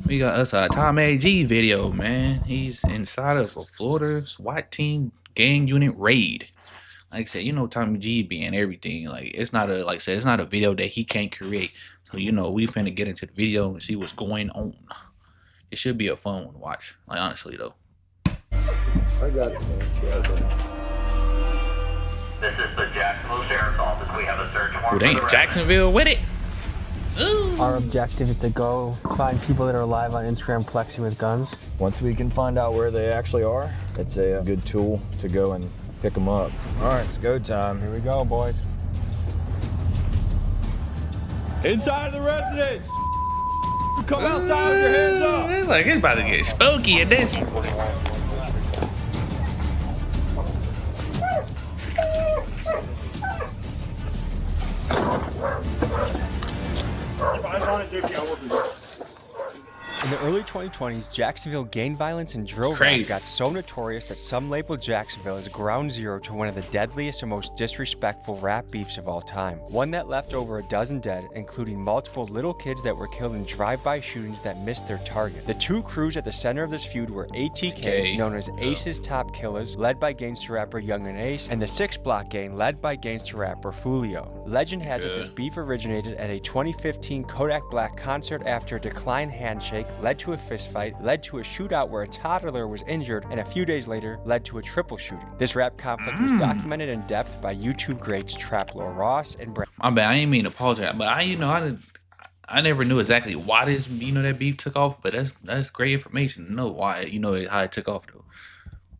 We got us a Tom AG video, man. He's inside of a Florida SWAT team gang unit raid. Like I said, you know Tommy G being everything. Like it's not a like I said, it's not a video that he can't create. So you know we finna get into the video and see what's going on. It should be a fun one to watch. Like honestly though. I got it, man. This is the Jacksonville Sheriff's Office. We have a search warrant. Ooh, they ain't Jacksonville with it. Ooh. Our objective is to go find people that are live on Instagram flexing with guns. Once we can find out where they actually are, it's a good tool to go and pick them up. All right, it's go time. Here we go, boys. Inside of the residence! Come outside with your hands up! It's like it's about to get spooky in this. In the early 2020s, Jacksonville gang violence and drill Crazy. rap got so notorious that some labeled Jacksonville as ground zero to one of the deadliest and most disrespectful rap beefs of all time. One that left over a dozen dead, including multiple little kids that were killed in drive-by shootings that missed their target. The two crews at the center of this feud were ATK, Okay. known as Ace's Top Killers, led by gangster rapper Young and Ace, and the 6 Block Gang, led by gangster rapper Fulio. Legend has it this beef originated at a 2015 Kodak Black concert after a decline handshake led to a fistfight, led to a shootout where a toddler was injured, and a few days later led to a triple shooting. This rap conflict was documented in depth by YouTube greats Trap Lord Ross and Brand. My bad. I ain't mean to apologize, but I never knew exactly why this that beef took off. But that's great information to know why how it took off though.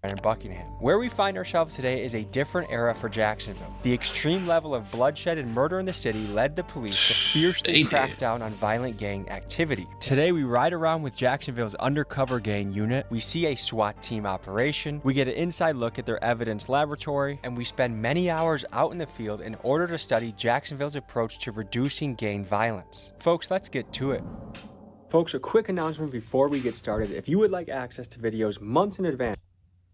In Buckingham. Where we find ourselves today is a different era for Jacksonville. The extreme level of bloodshed and murder in the city led the police to fiercely crack down on violent gang activity. Today we ride around with Jacksonville's undercover gang unit, we see a SWAT team operation, we get an inside look at their evidence laboratory, and we spend many hours out in the field in order to study Jacksonville's approach to reducing gang violence. Folks, let's get to it. Folks, a quick announcement before we get started. If you would like access to videos months in advance,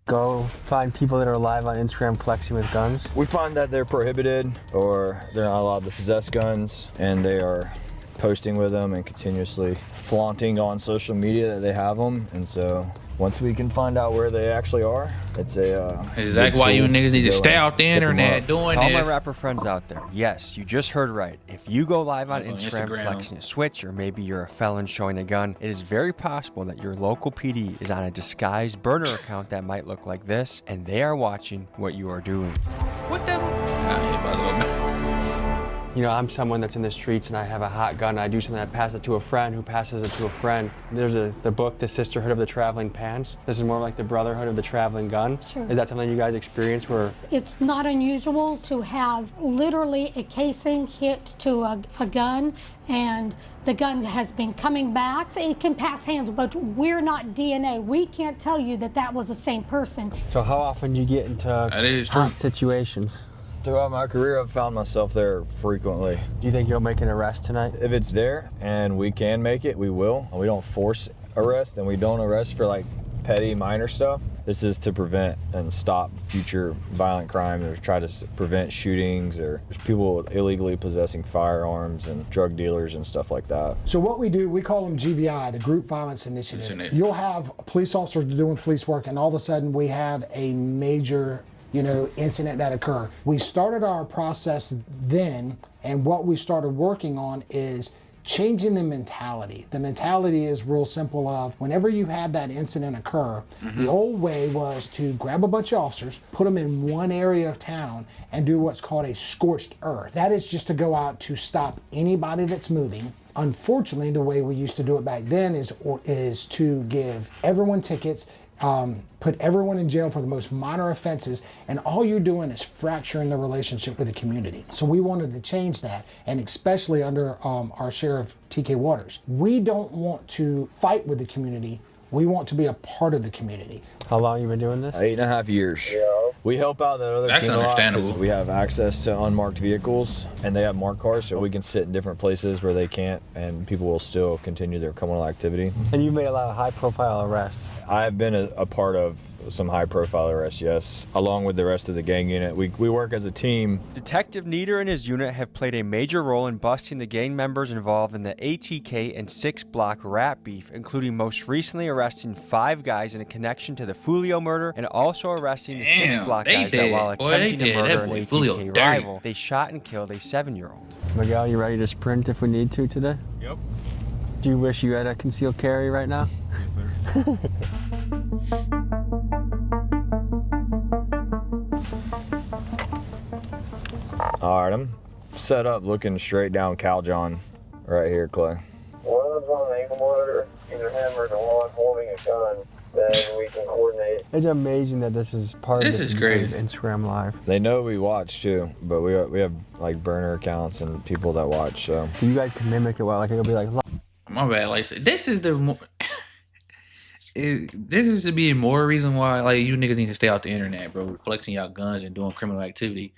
Go find people that are live on Instagram flexing with guns. We find that they're prohibited or they're not allowed to possess guns, and they are posting with them and continuously flaunting on social media that they have them. And so once we can find out where they actually are, it's a Exactly why you niggas need to stay out the internet doing all this. my rapper friends out there, yes, you just heard right. If you go live on On Instagram Instagram. flexing a switch, or maybe you're a felon showing a gun, it is very possible that your local PD is on a disguised burner account that might look like this, and they are watching what you are doing. What the? By the way. You know, I'm someone that's in the streets and I have a hot gun. I do something, I pass it to a friend who passes it to a friend. There's the book, The Sisterhood of the Traveling Pants. This is more like the Brotherhood of the Traveling Gun. Sure. Is that something you guys experience where? It's not unusual to have literally a casing hit to a gun, and the gun has been coming back. So it can pass hands, but we're not DNA. We can't tell you that that was the same person. So how often do you get into That is true. hot situations? Throughout my career, I've found myself there frequently. Do you think you'll make an arrest tonight? If it's there and we can make it, we will. We don't force arrest, and we don't arrest for like petty minor stuff. This is to prevent and stop future violent crime, or try to prevent shootings, or there's people illegally possessing firearms and drug dealers and stuff like that. So what we do, we call them GVI, the Group Violence Initiative. You'll have police officers doing police work, and all of a sudden we have a major incident that occur. We started our process then, and what we started working on is changing the mentality. The mentality is real simple of whenever you have that incident occur, the old way was to grab a bunch of officers, put them in one area of town, and do what's called a scorched earth. That is just to go out to stop anybody that's moving. Unfortunately, the way we used to do it back then is to give everyone tickets, put everyone in jail for the most minor offenses, and all you're doing is fracturing the relationship with the community. So we wanted to change that, and especially under our Sheriff TK Waters. We don't want to fight with the community. We want to be a part of the community. How long you been doing this? 8.5 years. We help out that other That's team a lot understandable. because we have access to unmarked vehicles, and they have marked cars, so we can sit in different places where they can't, and people will still continue their criminal activity. And you've made a lot of high-profile arrests. I've been a part of some high-profile arrests, yes, along with the rest of the gang unit. We work as a team. Detective Nieder and his unit have played a major role in busting the gang members involved in the ATK and 6 Block rat beef, including most recently arresting 5 guys in a connection to the Fulio murder and also arresting the 6 Block guys that while attempting to murder an ATK rival, they shot and killed a 7-year-old. Miguel, you ready to sprint if we need to today? Yep. Do you wish you had a concealed carry right now? Yes, sir. All right, I'm set up looking straight down Cal John right here, Clay. One of them's on an ankle monitor, either him or the one holding a gun, then we can coordinate. It's amazing that this is part of this crazy. Instagram Live. They know we watch too, but we have like burner accounts and people that watch, so. You guys can mimic it well, like it'll be like, My bad. Like, this is the more. This is to be more reason why like you niggas need to stay off the internet, bro. Flexing y'all guns and doing criminal activity,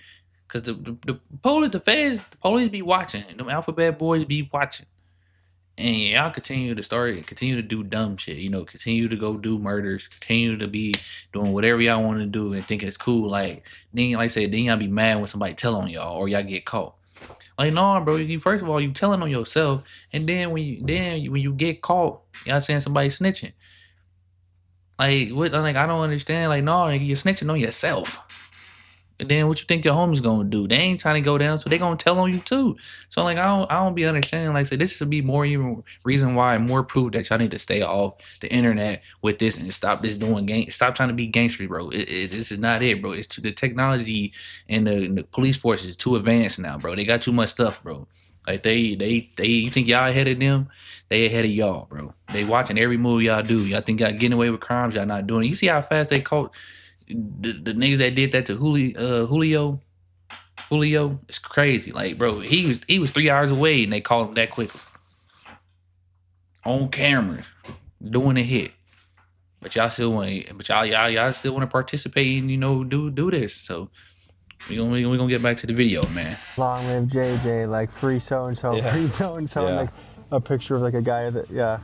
cause the police, the feds, the police be watching. Them alphabet boys be watching, and y'all continue to do dumb shit. You know, continue to go do murders, continue to be doing whatever y'all want to do and think it's cool. Like then, like I said, then y'all be mad when somebody tell on y'all or y'all get caught. Like, no, bro. You first of all, you telling on yourself, and then when you get caught, y'all saying somebody snitching. Like, what? Like, I don't understand. Like, no, you're snitching on yourself. And then what you think your homies gonna do? They ain't trying to go down, so they gonna tell on you too. So like, I don't be understanding. Like, so this should be more even reason why, more proof that y'all need to stay off the internet with this and stop this doing stop trying to be gangster, bro. This is not it, bro. It's the technology and the police force is too advanced now, bro. They got too much stuff, bro. Like you think y'all ahead of them? They ahead of y'all, bro. They watching every move y'all do. Y'all think y'all getting away with crimes y'all not doing. You see how fast they caught the niggas that did that to Julio? Julio, it's crazy. Like, bro, he was 3 hours away and they caught him that quickly. On camera, doing a hit. But y'all still want to participate and, you know, do this. So we gonna get back to the video, man. long live JJ, like free so-and-so, free so-and-so, Yeah. like a picture of like a guy that,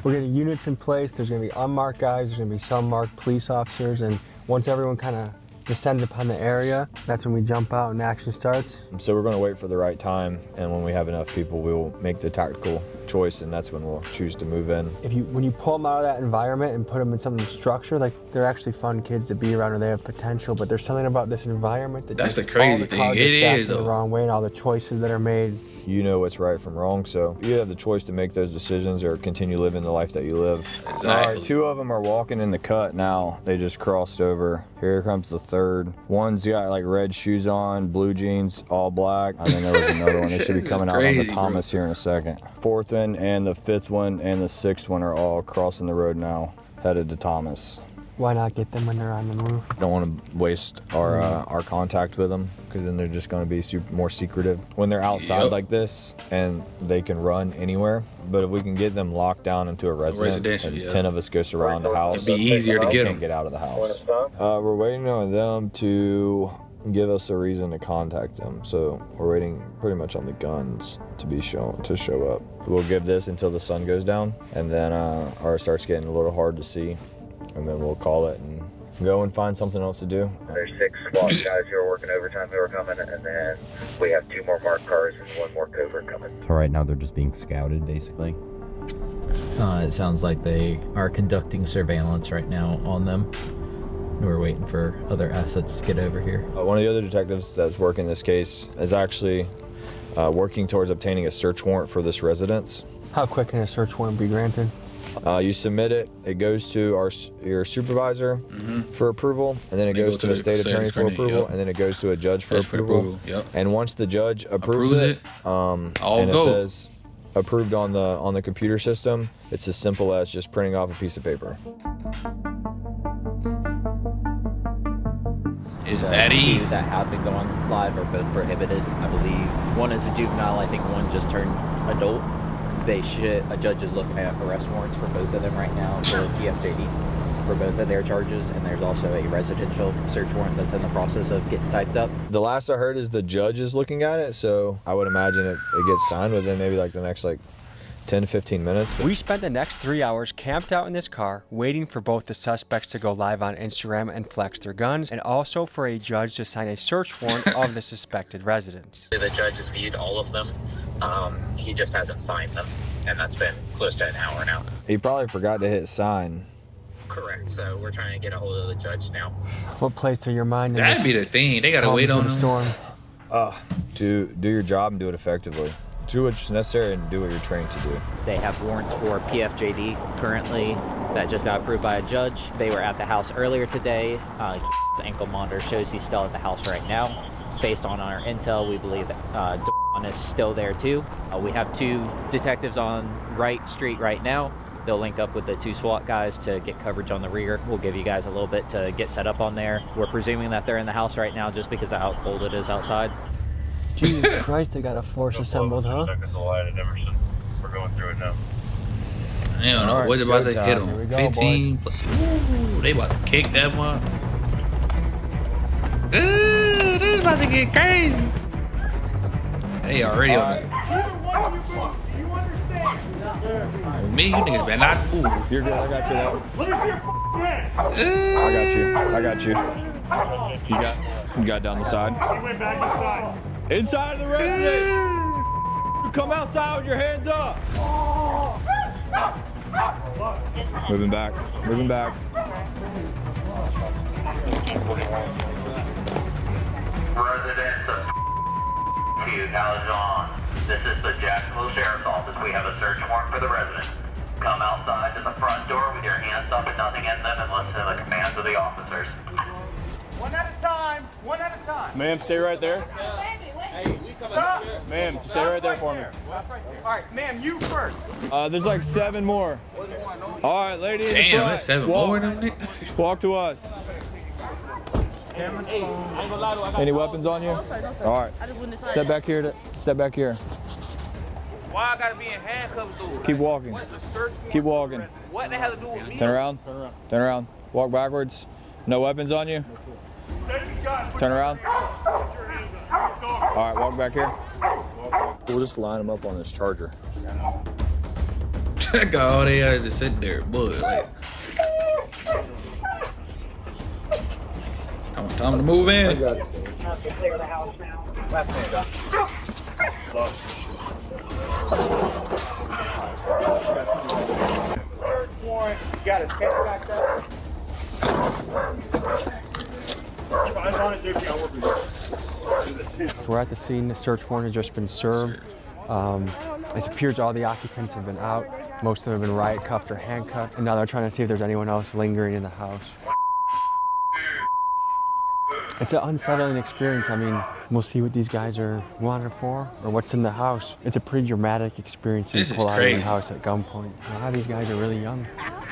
We're getting units in place. There's gonna be unmarked guys, there's gonna be some marked police officers, and once everyone kind of descends upon the area, that's when we jump out and action starts. So we're going to wait for the right time, and when we have enough people, we will make the tactical choice, and that's when we'll choose to move in. When you pull them out of that environment and put them in some structure, like they're actually fun kids to be around, or they have potential. But there's something about this environment that That's just the crazy all the thing. cards It are stacked is, in the though. wrong way, and all the choices that are made. You know what's right from wrong, so you have the choice to make those decisions or continue living the life that you live. Exactly. All right, 2 of them are walking in the cut now. They just crossed over. Here comes the 3rd. One's got like red shoes on, blue jeans, all black. And then there was another one. They should be coming out on the crazy, Thomas here in a second. 4th one and the 5th one and the 6th one are all crossing the road now, headed to Thomas. Why not get them when they're on the move? Don't want to waste our contact with them, because then they're just going to be more secretive when they're outside like this, and they can run anywhere. But if we can get them locked down into a residence and 10 of us go surround the house, It'd be easier to get can't them. get out of the house. We're waiting on them to give us a reason to contact them. So we're waiting pretty much on the guns to show up. We'll give this until the sun goes down, and then or it starts getting a little hard to see, and then we'll call it and go and find something else to do. There's 6 SWAT guys who are working overtime who are coming, and then we have 2 more marked cars and 1 more covert coming. So right now they're just being scouted, basically. It sounds like they are conducting surveillance right now on them. We're waiting for other assets to get over here. One of the other detectives that's working this case is actually working towards obtaining a search warrant for this residence. How quick can a search warrant be granted? You submit it, it goes to your supervisor for approval, and then it goes to a state attorney for approval, and then it goes to a judge for approval. Yep. And once the judge approves it, and it says approved on the computer system, it's as simple as just printing off a piece of paper. Is that easy? That have been going live are both prohibited, I believe. One is a juvenile, I think one just turned adult. A judge is looking at arrest warrants for both of them right now for PFJD for both of their charges, and there's also a residential search warrant that's in the process of getting typed up. The last I heard is the judge is looking at it, so I would imagine it gets signed within maybe like the next 10 10 to 15 minutes. We spent the next 3 hours camped out in this car, waiting for both the suspects to go live on Instagram and flex their guns, and also for a judge to sign a search warrant of the suspected residents. The judge has viewed all of them. He just hasn't signed them, and that's been close to an hour now. He probably forgot to hit sign. Correct, so we're trying to get a hold of the judge now. What plays to your mind? That'd be the thing. They gotta wait on the them. storm. Do your job and do it effectively. Do what's necessary and do what you're trained to do. They have warrants for PFJD currently that just got approved by a judge. They were at the house earlier today. His ankle monitor shows he's still at the house right now. Based on our intel, we believe that D.SHELTON is still there too. We have 2 detectives on Wright Street right now. They'll link up with the 2 SWAT guys to get coverage on the rear. We'll give you guys a little bit to get set up on there. We're presuming that they're in the house right now just because of how cold it is outside. Jesus Christ, they got a force assembled, huh? We're going through it now. I don't know what's about to hit them. 15. Ooh, they about to kick that one. Ooh, this is about to get crazy. They already on it. Me, you niggas better not move. You're good. I got you now. Let me see your hands. I got you. You got down the side. He went back inside. Inside of the residence. You come outside with your hands up. Moving back. Residents of Calzone. This is the Jacksonville Sheriff's Office. We have a search warrant for the residents. Come outside to the front door with your hands up and nothing in them and listen to the commands of the officers. One at a time. Ma'am, stay right there. Stop. Ma'am, stay right there for me. All right, ma'am, you first. There's like 7 more. All right, lady in the Damn, front. that's 7 more of them niggas. Walk to us. Any weapons on you? All right. Step back here. Why I gotta be in handcuffs, dude? Keep walking. Keep walking. What they have to do with me? Turn around. Walk backwards. No weapons on you? Turn around. All right, walk back here. We'll just line them up on this charger. That guy, all they had to sit there, boy. Like, time to move in. Clear the house now. Last man. Search warrant. You got a tent back there. We're at the scene. The search warrant has just been served. It appears all the occupants have been out. Most of them have been riot cuffed or handcuffed, and now they're trying to see if there's anyone else lingering in the house. It's an unsettling experience. I mean, we'll see what these guys are wanted for or what's in the house. It's a pretty dramatic experience to pull out of the house at gunpoint. A lot of these guys are really young,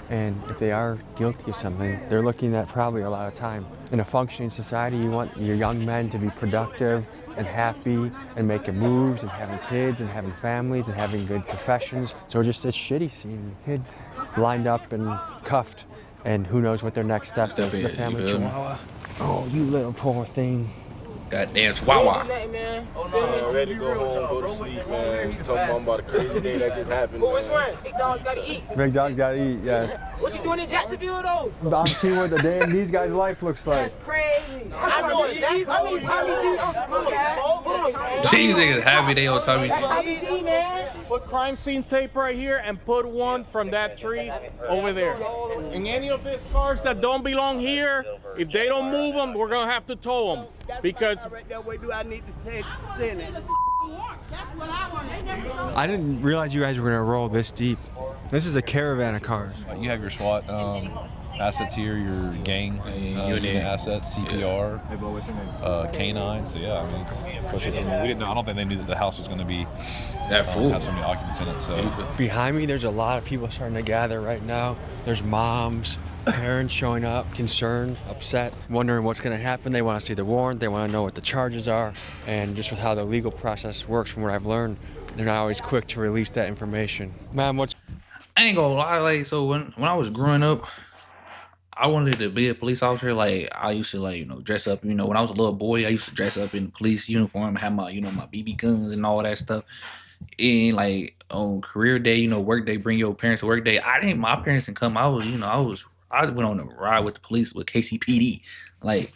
and if they are guilty of something, they're looking at probably a lot of time. In a functioning society, you want your young men to be productive and happy and making moves and having kids and having families and having good professions. So it's shitty seeing kids lined up and cuffed, and who knows what their next step is. The family chihuahua. Oh, you little poor thing. Goddamn chihuahua. I'm ready to go home, go to sleep, man. Talking about a crazy day that just happened. What's one? Big dog's gotta eat. Big dog's gotta eat, yeah. What's he doing in Jacksonville though? I'm seeing what the day in these guys' life looks like. That's crazy. I know exactly. These niggas happy they on Tommy G. Put crime scene tape right here and put one from that tree over there. And any of these cars that don't belong here, if they don't move them, we're gonna have to tow them. Because I didn't realize you guys were gonna roll this deep. This is a caravan of cars. You have your SWAT assets here, your gang unit assets, CPR, K9. So yeah, I mean, we didn't know. I don't think they knew that the house was going to be that full. Have so many occupants in it. So behind me, there's a lot of people starting to gather right now. There's moms, parents showing up, concerned, upset, wondering what's going to happen. They want to see the warrant. They want to know what the charges are, and just with how the legal process works, from what I've learned, they're not always quick to release that information. Ma'am, what's? I ain't gonna lie, like, so when I was growing up, I wanted to be a police officer. Like, I used to, like, you know, dress up, you know, when I was a little boy, I used to dress up in police uniform, have my, you know, my BB guns and all that stuff. And, like, on career day, work day, bring your parents to work day. My parents didn't come. I went on a ride with the police with KCPD, like,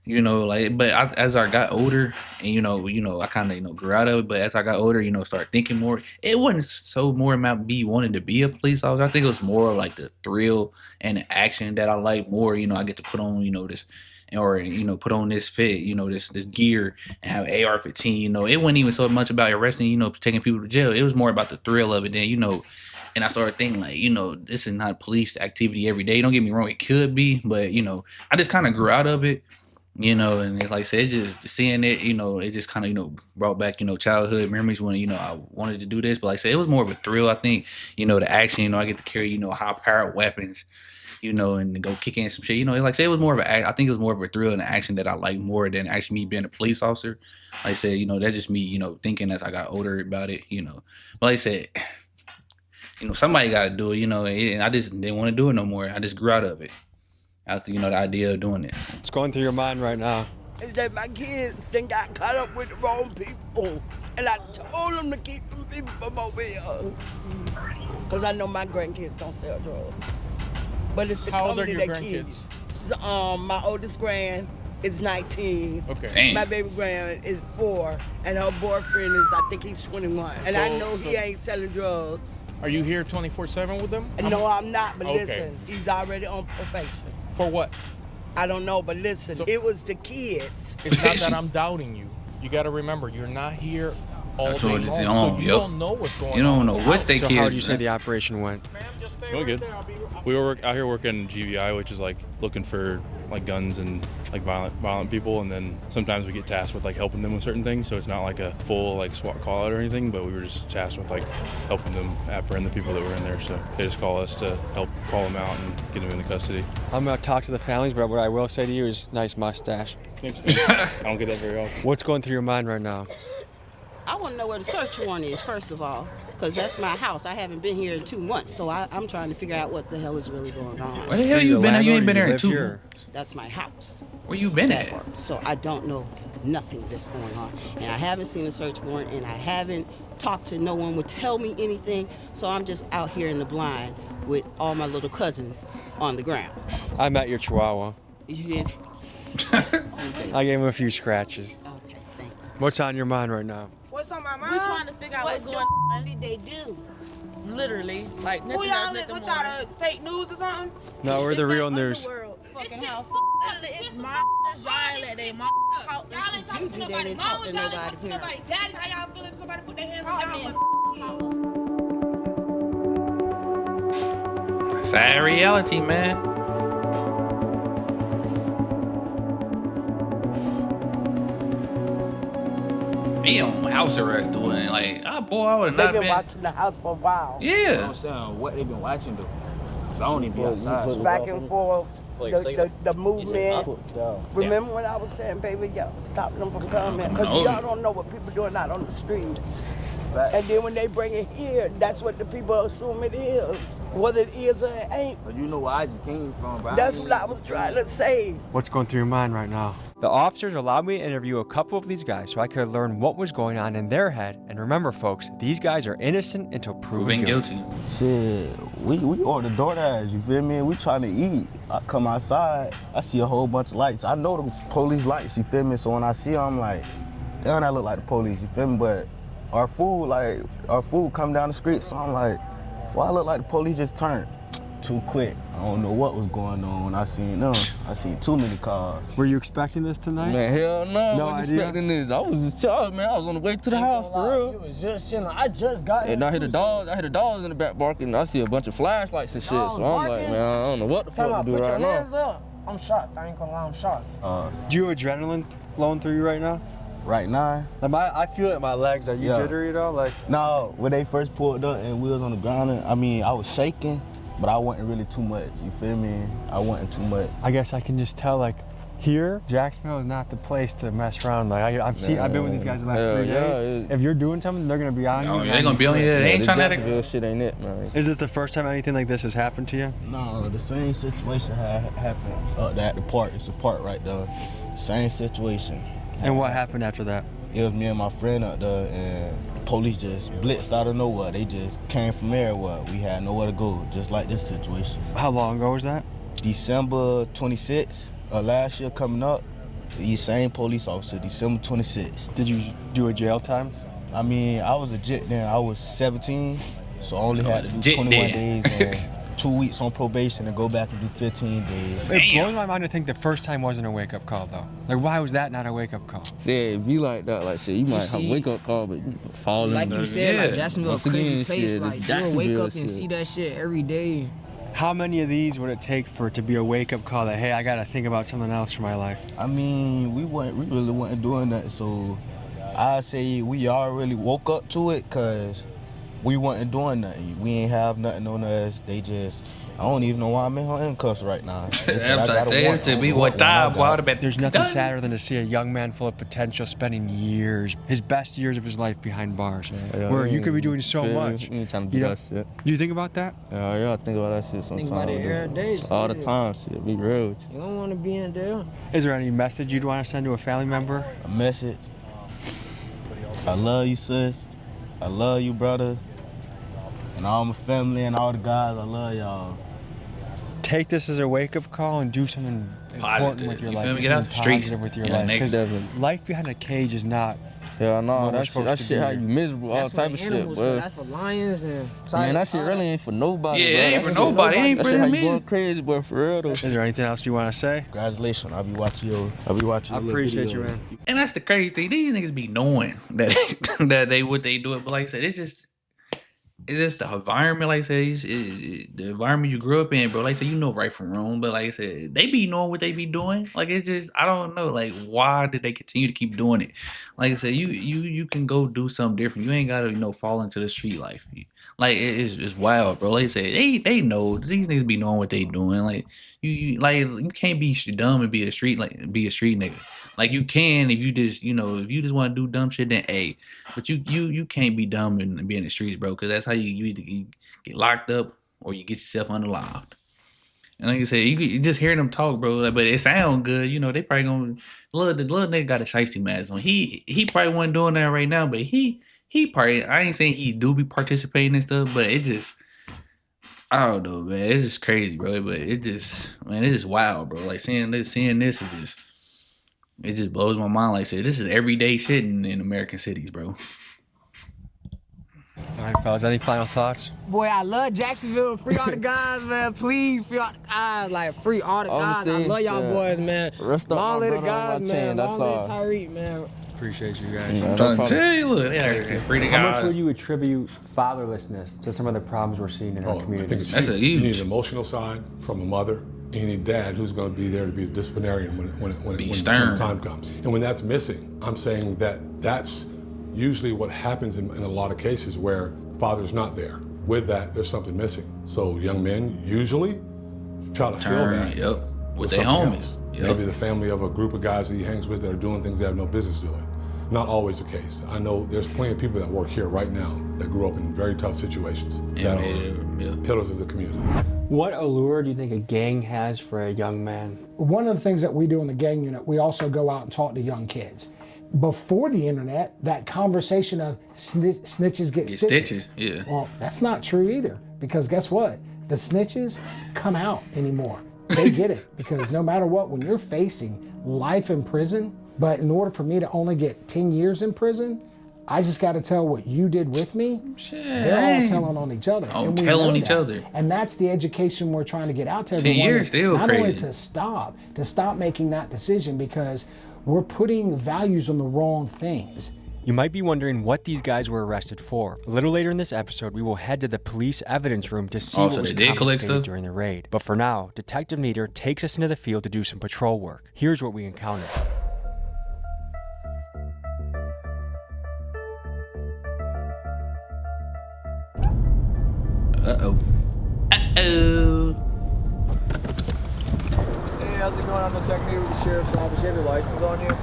but as I got older and, I kind of, grew out of it, but as I got older, started thinking more, it wasn't so more about me wanting to be a police officer. I think it was more like the thrill and the action that I like more, I get to put on, this, or put on this fit, this gear and have AR-15. It wasn't even so much about arresting, taking people to jail. It was more about the thrill of it. Then and I started thinking like, this is not police activity every day. Don't get me wrong, it could be, but I just kind of grew out of it. And it's like I said, just seeing it, it just kind of, brought back, childhood memories when, I wanted to do this. But like I said, it was more of a thrill. I think, the action, I get to carry, high powered weapons, and go kick in some shit. Like I said, it was more of I think it was more of a thrill and an action that I like more than actually me being a police officer. Like I said, that's just me, thinking as I got older about it, But like I said, somebody got to do it, and I just didn't want to do it no more. I just grew out of it. After, the idea of doing it. What's going through your mind right now? Is that my kids then got caught up with the wrong people. And I told them to keep them people from over here. Because I know my grandkids don't sell drugs. But it's the How old are company your that grandkids? kids. My oldest grand is 19. Okay. Damn. My baby grand is 4. And her boyfriend is, I think he's 21. And I know he ain't selling drugs. Are you here 24/7 with them? No, I'm not, but Okay. listen, he's already on probation. For what? I don't know, but listen, it was the kids. It's not that I'm doubting you. You got to remember, you're not here all That's day what it's long, on, so you yep. don't know what's going on. You don't know what they So kids. how would you say the operation went? Going good. We were out here working GVI, which is like looking for like guns and like violent people, and then sometimes we get tasked with like helping them with certain things. So it's not like a full like SWAT call out or anything, but we were just tasked with like helping them apprehend the people that were in there. So they just call us to help call them out and get them into custody. I'm gonna talk to the families, but what I will say to you is nice mustache. Thanks. I don't get that very often. What's going through your mind right now? I want to know where the search warrant is, first of all, because that's my house. I haven't been here in 2 months, so I'm trying to figure out what the hell is really going on. Where the hell you been at? You ain't been there in 2 months. That's my house. Where you been at? So I don't know nothing that's going on. And I haven't seen a search warrant, and I haven't talked to no one would tell me anything, so I'm just out here in the blind with all my little cousins on the ground. I met your chihuahua. You did? I gave him a few scratches. Okay, thank you. What's on your mind right now? What's on my mind? We trying to figure out what's going on. Did they do? Literally, like Who nothing y'all else, is? nothing What more. y'all, the fake news or something? No, we're the real news. Fucking house. It's my y'all let they mom talk. Y'all ain't talking to They nobody. didn't talk Mamas, to y'all ain't nobody, talking to nobody. Daddies, how y'all feeling? Somebody put their hands on y'all motherfucking kids. Sad reality, man. Me on house arrest doing like, boy, I would have They've not been been. watching the house for a while. Yeah. What they've been watching though. I don't even be outside. Back and forth, the movement. Yeah. Remember when I was saying, baby, y'all stop them from coming? Because No. y'all don't know what people doing out on the streets. And then when they bring it here, that's what the people assume it is. Whether it is or it ain't. But you know where I just came from, bro. That's what I was trying to say. What's going through your mind right now? The officers allowed me to interview a couple of these guys so I could learn what was going on in their head. And remember, folks, these guys are innocent until proven guilty. Shit, we order DoorDash, you feel me? We trying to eat. I come outside, I see a whole bunch of lights. I know the police lights, you feel me? So when I see them, I'm like, damn, that look like the police, you feel me? But our food come down the street, so I'm like, why look like the police just turned? Too quick. I don't know what was going on when I seen them. I seen too many cars. Were you expecting this tonight? Man, hell no. No I wasn't idea? expecting this. I was just charged, man. I was on the way to the house for real. You was just chilling. I just got And I hear the dogs. I hear the dogs in the back barking. I see a bunch of flashlights and shit. Dogs So I'm like, barking? man, I don't know what the Tell fuck to me, do put right your now. hands up. I'm shocked. I ain't gonna lie, I'm shocked. Do you have adrenaline flowing through you right now? Right now? I feel it in my legs. Are you jittery at all? Like, no, when they first pulled up and we was on the ground, I mean, I was shaking, but I wasn't really too much, you feel me? I wasn't too much. I guess I can just tell, like, here, Jacksonville is not the place to mess around. Like, I've been with these guys the last 3 days. If you're doing something, they're gonna be on you. Oh, they're gonna be on you. They ain't trying to. Jacksonville shit ain't it, man. Is this the first time anything like this has happened to you? No, the same situation happened at the park. It's a park right there. Same situation. And what happened after that? It was me and my friend up there, and the police just blitzed out of nowhere. They just came from everywhere. We had nowhere to go, just like this situation. How long ago was that? December 26th, last year coming up. The same police officer, December 26th. Did you do a jail time? I mean, I was a JIT then. I was 17, so I only had to do 21 days and 2 weeks on probation and go back and do 15 days. It blows my mind to think the first time wasn't a wake-up call, though. Like, why was that not a wake-up call? See, if you like that, like, shit, you might have a wake-up call, but you fall in. Like you said, like, Jacksonville a crazy place. Shit, like, you'll wake up and see that shit every day. How many of these would it take for it to be a wake-up call that, hey, I gotta think about something else for my life? I mean, we really wasn't doing that, so I say we all really woke up to it, cause we wasn't doing nothing. We ain't have nothing on us. They just, I don't even know why I'm in handcuffs right now. There's nothing sadder than to see a young man full of potential spending years, his best years of his life behind bars, where you could be doing so much. You ain't trying to do that shit. Do you think about that? Yeah, I think about that shit sometimes. Think about it every day. All the time, shit. Be real with you. You don't want to be in jail. Is there any message you'd want to send to a family member? A message. I love you, sis. I love you, brother. And all my family and all the guys, I love y'all. Take this as a wake-up call and do something important with your life. Get out the streets. With your life. Because life behind a cage is not. Yeah, no, that shit how you miserable, all type of shit, bro. That's for lions and. Man, that shit really ain't for nobody. Yeah, it ain't for nobody. It ain't for them. That shit going crazy, boy, for real though. Is there anything else you want to say? Congratulations, I'll be watching your. I appreciate you, man. And that's the crazy thing. These niggas be knowing that they what they do it, but like I said, it's just the environment. Like I said, it's the environment you grew up in, bro. Like I said, you know right from wrong, but like I said, they be knowing what they be doing. Like it's just, I don't know, like why did they continue to keep doing it? Like I said, you can go do something different. You ain't gotta fall into the street life. Like it's wild, bro. Like I said, they know these niggas be knowing what they doing. Like you can't be dumb and be a street nigga. Like you can if you just if you just want to do dumb shit, then A. But you can't be dumb and be in the streets, bro, because that's how you either get locked up or you get yourself unalived. And like I said, you just hear them talk, bro. But it sound good, they probably gonna the little nigga got a shiesty mask on. He probably wasn't doing that right now, but he probably, I ain't saying he do be participating and stuff, but it just, I don't know, man. It's just crazy, bro. But it's just wild, bro. Like seeing this is just. It just blows my mind. Like I said, this is everyday shit in American cities, bro. All right, fellas, any final thoughts? Boy, I love Jacksonville. Free all the guys, man. Please, free all the guys. Like, free all the guys. I love y'all boys, man. Long live the guys, man. Long live Tyreek, man. Appreciate you guys. I'm trying to tell you, look, free the guys. How much would you attribute fatherlessness to some of the problems we're seeing in our community? I think it's huge. You need an emotional side from a mother. And you need dad who's going to be there to be a disciplinarian when time comes. And when that's missing, I'm saying that's usually what happens in a lot of cases where father's not there. With that, there's something missing. So young men usually try to fill that with their homies. Maybe the family of a group of guys that he hangs with that are doing things they have no business doing. Not always the case. I know there's plenty of people that work here right now that grew up in very tough situations that are pillars of the community. What allure do you think a gang has for a young man? One of the things that we do in the gang unit, we also go out and talk to young kids. Before the internet, that conversation of snitches get stitches. Yeah. Well, that's not true either, because guess what? The snitches come out anymore. They get it, because no matter what, when you're facing life in prison, but in order for me to only get 10 years in prison, I just got to tell what you did with me. They're all telling on each other. All telling on each other. And that's the education we're trying to get out to everyone. 10 years still not crazy. Only to stop making that decision, because we're putting values on the wrong things. You might be wondering what these guys were arrested for. A little later in this episode, we will head to the police evidence room to see what was confiscated during the raid. But for now, Detective Nieder takes us into the field to do some patrol work. Here's what we encountered. Uh-oh. Uh-oh. Hey, how's it going? I'm Detective Nieder with the Sheriff's Office. You have your license on you?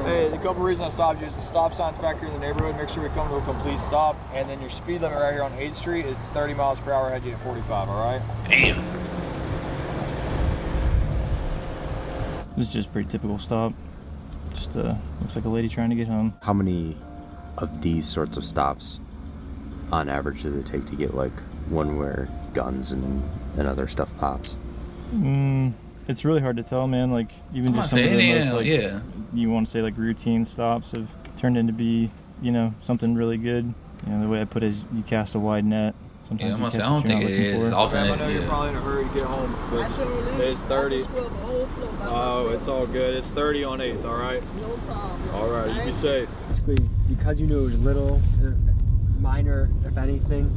Hey, the couple reasons I stopped you is the stop signs back here in the neighborhood. Make sure we come to a complete stop. And then your speed limit right here on 8th Street, it's 30 miles per hour. I had you at 45, all right? Damn. This is just a pretty typical stop. Just looks like a lady trying to get home. How many of these sorts of stops on average does it take to get like one where guns and other stuff pops? It's really hard to tell, man. Like even just some of the most, like, you want to say like routine stops have turned into be, you know, something really good. You know, the way I put it is you cast a wide net. Sometimes I'm gonna say, I don't think it is alternate. I know you're probably in a hurry to get home, but it's 30. Oh, it's all good. It's 30 on 8th, all right? No problem. All right, you be safe. Basically, because you knew it was little, minor, if anything,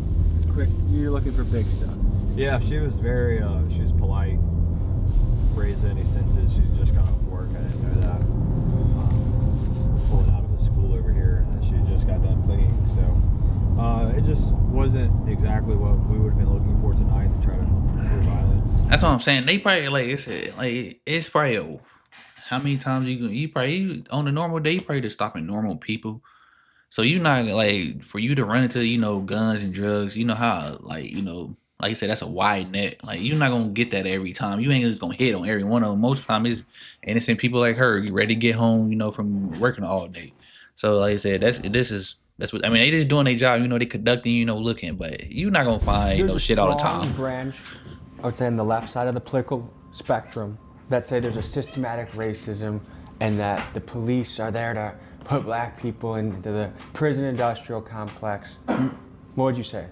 quick, you're looking for big stuff. Yeah, she was very, she was polite, raised any senses. She's just got off work. I didn't know that. Pulling out of the school over here, and she just got done cleaning, so. It just wasn't exactly what we would have been looking for tonight to try to prove violence. That's what I'm saying. They probably it's probably how many times you probably on a normal day you probably just stopping normal people. So you're not like for you to run into, you know, guns and drugs, you know how like, you know, like you said, that's a wide net. Like you're not gonna get that every time. You ain't just gonna hit on every one of them. Most of the time it's innocent people like her, you ready to get home, you know, from working all day. So like I said, that's what I mean. They just doing their job, you know. They conducting, you know, looking, but you're not gonna find, you know, shit all the time. Branch, I would say, on the left side of the political spectrum, that say there's a systematic racism, and that the police are there to put black people into the prison industrial complex. What would you say?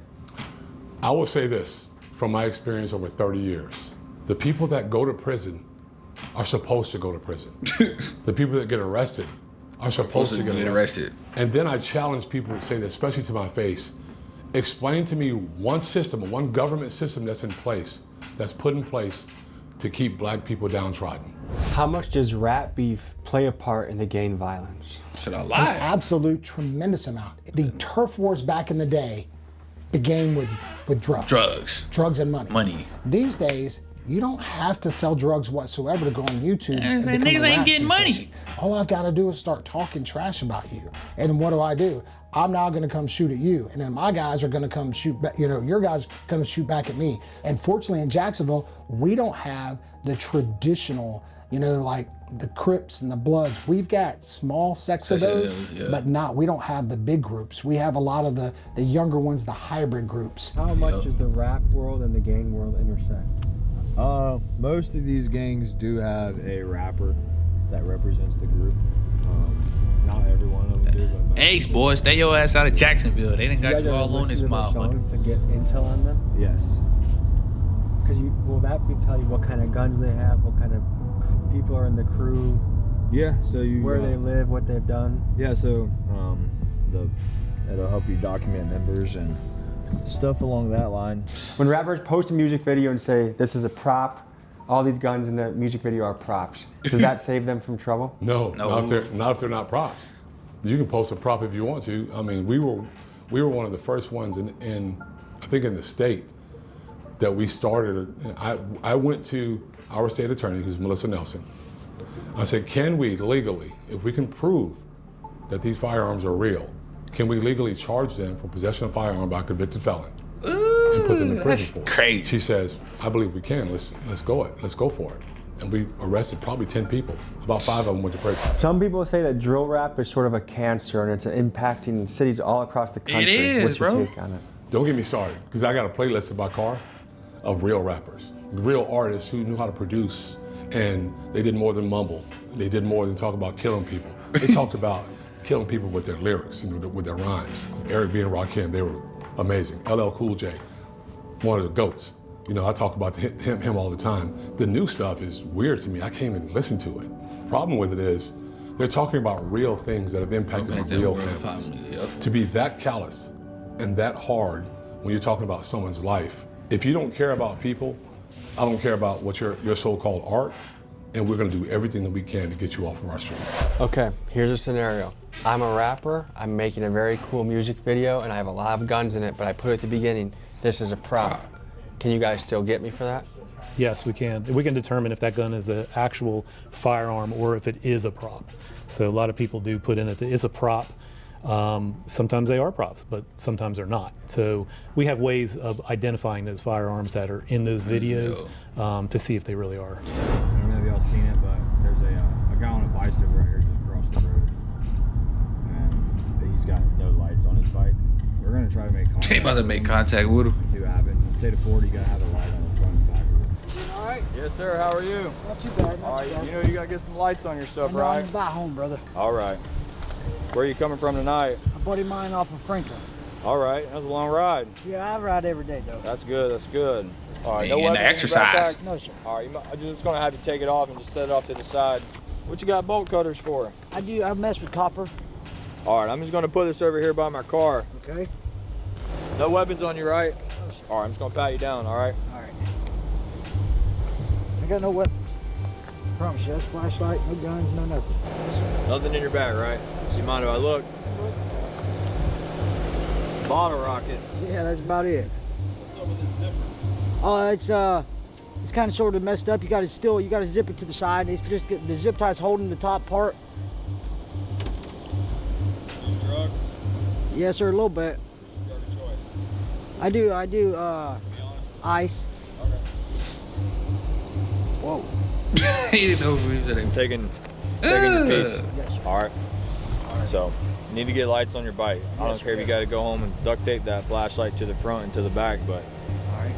I will say this from my experience over 30 years: the people that go to prison are supposed to go to prison. The people that get arrested are supposed to get arrested. And then I challenge people to say that, especially to my face, explain to me one system, one government system that's in place, that's put in place to keep black people downtrodden. How much does rap beef play a part in the gang violence? Should I An lie? absolute tremendous amount. The turf wars back in the day began with drugs. Drugs and money. These days, you don't have to sell drugs whatsoever to go on YouTube and become niggas a ain't rap getting sensation. money. All I've got to do is start talking trash about you. And what do? I'm now going to come shoot at you. And then my guys are going to come shoot back, you know, your guys are going to shoot back at me. And fortunately in Jacksonville, we don't have the traditional, you know, like the Crips and the Bloods. We've got small sects of those, but we don't have the big groups. We have a lot of the younger ones, the hybrid groups. How much does the rap world and the gang world intersect? Most of these gangs do have a rapper that represents the group. Not every one of them do, but most. Ace, boy, stay your ass out of Jacksonville. They done got you all on this mob. To get intel on them? Yes. Because will that tell you what kind of guns they have, what kind of people are in the crew? Yeah, so where they live, what they've done. Yeah, so it'll help you document members and stuff along that line. When rappers post a music video and say this is a prop, all these guns in the music video are props, does that save them from trouble? No. Not if they're not props. You can post a prop if you want to. I mean, we were one of the first ones in I think in the state that we started. I went to our state attorney, who's Melissa Nelson. I said, can we legally, if we can prove that these firearms are real, can we legally charge them for possession of a firearm by a convicted felon and put them in prison for it? Crazy. She says, I believe we can. Let's go for it. And we arrested probably 10 people. About 5 of them went to prison. Some people say that drill rap is sort of a cancer and it's impacting cities all across the country. It is, What's your bro. take on it? Don't get me started, because I got a playlist in my car of real rappers, real artists who knew how to produce, and they did more than mumble. They did more than talk about killing people. They talked about killing people with their lyrics, you know, with their rhymes. Eric B. and Rakim, they were amazing. LL Cool J, one of the GOATs. You know, I talk about him all the time. The new stuff is weird to me. I can't even listen to it. Problem with it is, they're talking about real things that have impacted real families. To be that callous and that hard when you're talking about someone's life. If you don't care about people, I don't care about what your so-called art, and we're gonna do everything that we can to get you off of our streets. Okay, here's a scenario. I'm a rapper, I'm making a very cool music video, and I have a lot of guns in it, but I put at the beginning, this is a prop. Can you guys still get me for that? Yes, we can. We can determine if that gun is an actual firearm or if it is a prop. So a lot of people do put in it that it's a prop. Sometimes they are props, but sometimes they're not. So we have ways of identifying those firearms that are in those videos to see if they really are. I don't know if y'all seen it, but there's a guy on a bicycle right here just got no lights on his bike. We're gonna try to make contact. They about to make contact with him. See what happens. In the state of Florida, you gotta have a light on the front and back of it. All right. Yes, sir. How are you? Not too bad. All right. You know you gotta get some lights on your stuff, right? I'm about home, brother. All right. Where are you coming from tonight? A buddy of mine off of Franklin. All right. That's a long ride. Yeah, I ride every day, though. That's good. That's good. All right. Man, No weapons in your exercise. backpack? No, sir. All right. I'm just gonna have you take it off and just set it off to the side. What you got bolt cutters for? I mess with copper. All right. I'm just gonna put this over here by my car. Okay. No weapons on you, right? All right. I'm just gonna pat you down. All right. All right. I got no weapons. I promise you. That's flashlight, no guns, no nothing. Nothing in your bag, right? Do you mind if I look? Bottle rocket. Yeah, that's about it. What's up with this zipper? Oh, it's kind of sort of messed up. You got to zip it to the side. It's just the zip tie's holding the top part. Do drugs? Yes, sir, a little bit. Drug of choice. I do. Be honest with me. Ice. Okay. Whoa. He didn't know who he was in. Taking your piece. Yes, sir. All right. So you need to get lights on your bike. I don't care if you got to go home and duct tape that flashlight to the front and to the back, but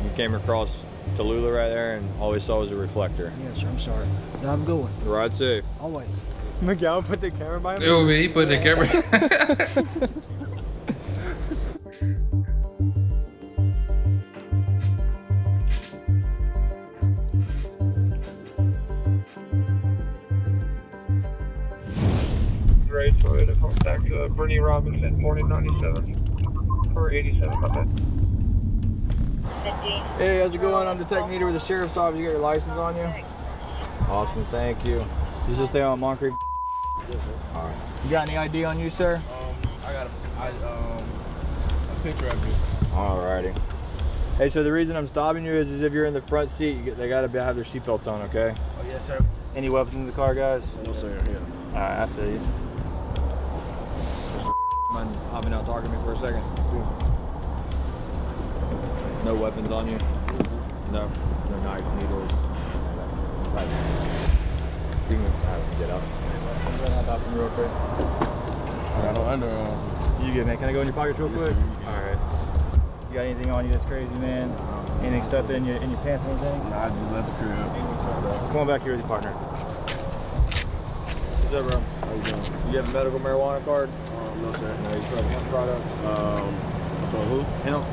you came across Tallulah right there and all we saw was a reflector. Yes, sir. I'm sorry. Now I'm going. Ride safe. Always. Miguel put the camera by him. Yo, man, he put the camera. Ray Toyota, contact Bernie Robinson, morning 97 or 87, my bad. Hey, how's it going? I'm Detective Neater with the Sheriff's Office. You got your license on you? Awesome, thank you. You just stay on Moncrief. All right. You got any ID on you, sir? I got a picture of you. Alrighty. Hey, so the reason I'm stopping you is if you're in the front seat, they gotta have their seatbelts on, okay? Oh, yes, sir. Any weapons in the car, guys? No, sir. Yeah. Alright, I feel you. Mind hopping out talking to me for a second? No weapons on you? No. No knives, needles. Right. You can get up. I'm gonna hop out from real quick. I got no underarms. You good, man? Can I go in your pockets real quick? Alright. You got anything on you that's crazy, man? Anything stuffed in your pants or anything? Nah, I just left the crib. Come on back here with your partner. What's up, bro? How you doing? You have a medical marijuana card? No, sir. No, you smoke hemp products? For who? Hemp.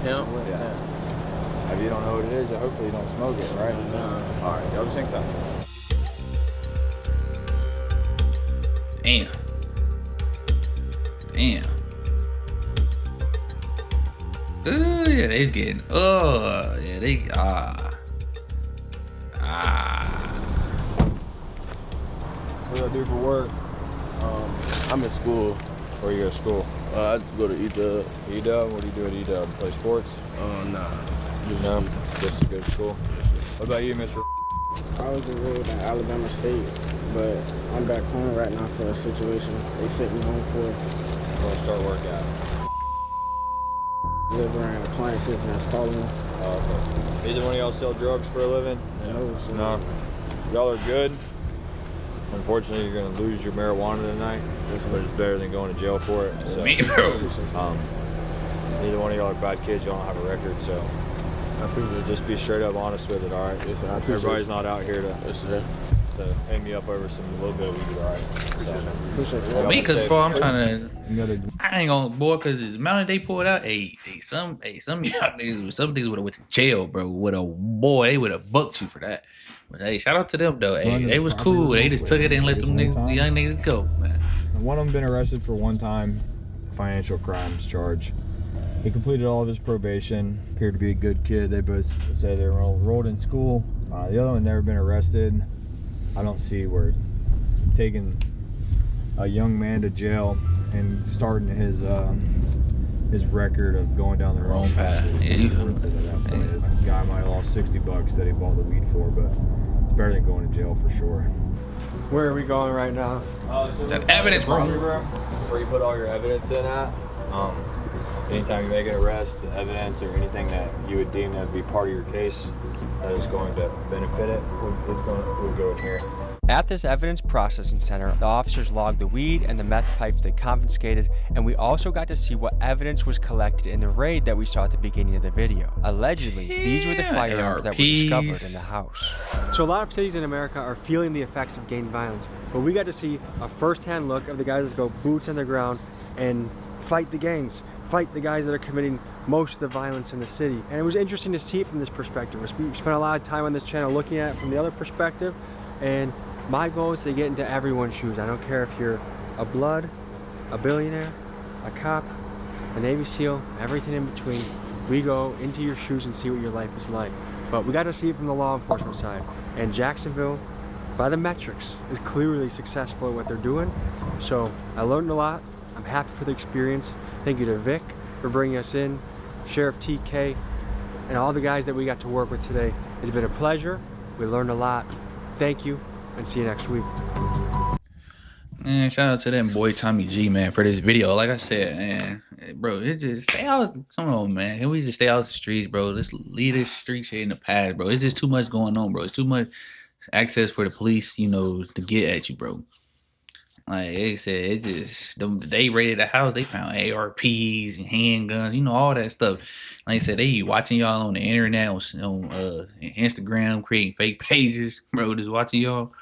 Hemp? Yeah. If you don't know what it is, hopefully you don't smoke it, right? No. Alright, go to sync time. Damn. Damn. Yeah, they's getting. Oh, yeah, they. What do I do for work? I'm in school. Where you go to school? I just go to E-Dub. E-Dub? What do you do at E-Dub? Play sports? Nah. No, just to go to school. What about you, Mr.? I was enrolled at Alabama State, but I'm back home right now for a situation they sent me home for. Where to start work at? Delivering appliances and installing them. Oh, okay. Either one of y'all sell drugs for a living? No, sir. No. Y'all are good. Unfortunately, you're going to lose your marijuana tonight, but it's better than going to jail for it. So, Me, bro. Neither one of y'all are bad kids. Y'all don't have a record, so just be straight up honest with it, all right? Yes, sir. Everybody's not out here to hang me up over some little bit of weed, all right? So, Me, cause bro, I'm trying to. I ain't gonna, boy, cause the amount they pulled out. Some niggas would have went to jail, bro. They would have bucked you for that. But hey, shout out to them though. Hey, they was cool. They just took it and let them niggas, the young niggas go, man. One of them been arrested for one-time financial crimes charge. He completed all of his probation. Appeared to be a good kid. They both say they were enrolled in school. The other one never been arrested. I don't see where taking a young man to jail and starting his record of going down the wrong path. Yeah, you feel me? The guy might have lost $60 that he bought the weed for, but it's better than going to jail for sure. Where are we going right now? It's an evidence room. Where you put all your evidence in at. Anytime you make an arrest, the evidence or anything that you would deem that be part of your case that is going to benefit it, we'll go in here. At this evidence processing center, the officers logged the weed and the meth pipes they confiscated, and we also got to see what evidence was collected in the raid that we saw at the beginning of the video. Allegedly, these were the firearms that were discovered in the house. So a lot of cities in America are feeling the effects of gang violence, but we got to see a first-hand look of the guys that go boots on the ground and fight the gangs, fight the guys that are committing most of the violence in the city. And it was interesting to see it from this perspective. We spent a lot of time on this channel looking at it from the other perspective, and my goal is to get into everyone's shoes. I don't care if you're a blood, a billionaire, a cop, a Navy SEAL, everything in between. We go into your shoes and see what your life is like. But we got to see it from the law enforcement side. And Jacksonville, by the metrics, is clearly successful at what they're doing. So I learned a lot. I'm happy for the experience. Thank you to Vic for bringing us in, Sheriff TK, and all the guys that we got to work with today. It's been a pleasure. We learned a lot. Thank you, and see you next week. Man, shout out to that boy Tommy G, man, for this video. Like I said, man, bro, it just stay out. Come on, man. Can we just stay out the streets, bro? Let's leave this street shit in the past, bro. It's just too much going on, bro. It's too much access for the police, you know, to get at you, bro. Like they said, it just they raided the house. They found ARPs and handguns, you know, all that stuff. Like I said, they watching y'all on the internet, on Instagram, creating fake pages, bro. Just watching y'all.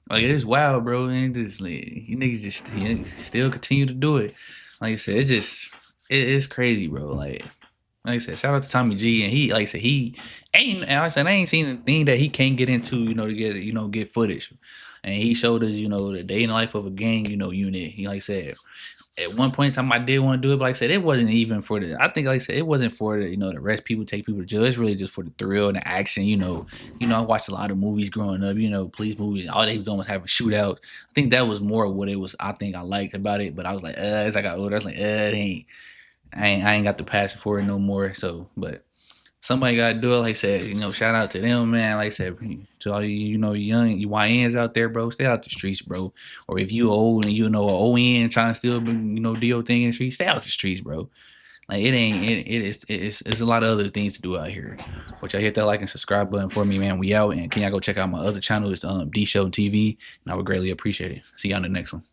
Like it is wild, bro. And just like, you niggas just still continue to do it. Like I said, it's crazy, bro. Like I said, shout out to Tommy G, and he, like I said, he ain't. And I said, I ain't seen a thing that he can't get into, you know, to get footage. And he showed us, you know, the day in the life of a gang, you know, unit. He, like I said, at one point in time, I did want to do it, but like I said, it wasn't even for the. I think, like I said, it wasn't for the, you know, to arrest people, take people to jail. It's really just for the thrill and the action, you know. I watched a lot of movies growing up, you know, police movies. All they was doing was having shootouts. I think that was more what it was. I think I liked about it, but I was like, as I got older, I was like, it I ain't got the passion for it no more. So, but somebody got to do it. Like I said, you know, shout out to them, man. Like I said, to all you know, young YNs out there, bro, stay out the streets, bro. Or if you old and you know an ON trying to still, you know, do your thing in the streets, stay out the streets, bro. Like it's a lot of other things to do out here. Which I hit that like and subscribe button for me, man. We out, and can y'all go check out my other channel? It's D.SHELTON TV, and I would greatly appreciate it. See y'all in the next one.